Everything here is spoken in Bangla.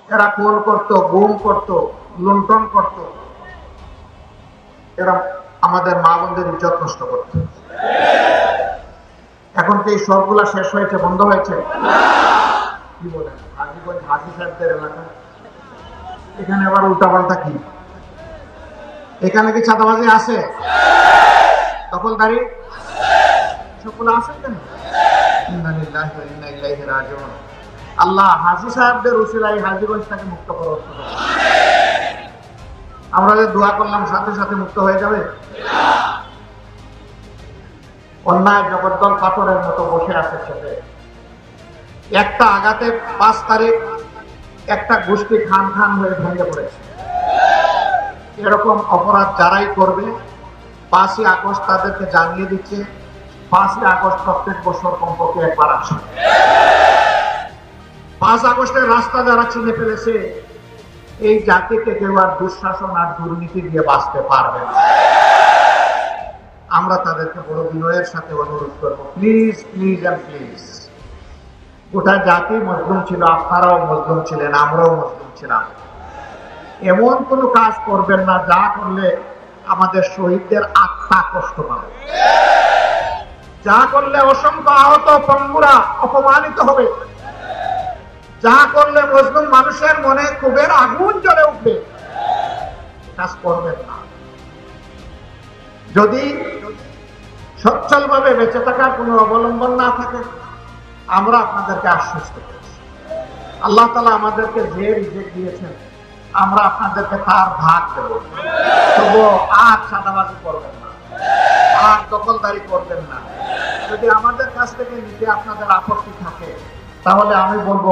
এরা খুন করত, গুম করত, লুণ্ঠন করত, এরা আমাদের মা বোনদের ইজ্জত নষ্ট করত। এখন কি এই সবগুলা শেষ হয়েছে, বন্ধ হয়েছে? কি বলেন? হাজীগঞ্জ হাজী সাহেবদের এলাকা, এখানে আবার উল্টাপাল্টা কি? এখানে কি চাঁদাবাজি আছে, দখলদারি সবগুলো আছে কেন? আল্লাহ হাজী সাহেবদের উসিলায় হাজীগঞ্জটাকে মুক্ত করো। আমরা যে দোয়া করলাম সাথে সাথে মুক্ত হয়ে যাবে? অন্যায় জগদ্দল পাথরের মতো বসে আছে সেটা। একটা আঘাতে 5 তারিখ একটা গোষ্ঠী খান খান হয়ে ভেঙে পড়েছে। এরকম অপরাধ যারাই করবে 5ই আগস্ট তাদেরকে জানিয়ে দিচ্ছে। 5ই আগস্ট প্রত্যেক বছর কমপক্ষে একবার আসে। 5 আগস্টের রাস্তা যারা চিনে ফেলেছে, এই জাতিকে কেউ আর দুঃশাসন আর দুর্নীতি দিয়ে বাঁচতে পারবে না। আমরা তাদেরকে বড় বিনয়ের সাথে অনুরোধ করবো, প্লিজ প্লিজ এন্ড প্লিজ। গোটা জাতি মজলুম ছিল, আপনারাও মজলুম ছিলেন, আমরাও মজলুম ছিলাম। এমন কোনো কাজ করবেন না যা করলে আমাদের শহীদদের আত্মা কষ্ট পাবে, যা করলে অসংখ্য আহত পঙ্গুরা অপমানিত হবে, যা করলে মজলুম মানুষের মনে ক্ষোভের আগুন জ্বলে উঠবে, কাজ করবেন না। যদি সচ্ছল ভাবে বেঁচে থাকার কোনো অবলম্বন না থাকে, আমরা আপনাদেরকে আশ্বস্ত করছি, আল্লাহ তাআলা আমাদেরকে যে রিজিক দিয়েছেন আমরা আপনাদেরকে তার ভাগ দেব। তবুও আর চাঁদাবাজি করবেন না, আর দখলদারি করবেন না। যদি আমাদের কাছ থেকে নিতে আপনাদের আপত্তি থাকে তাহলে আমি বলবো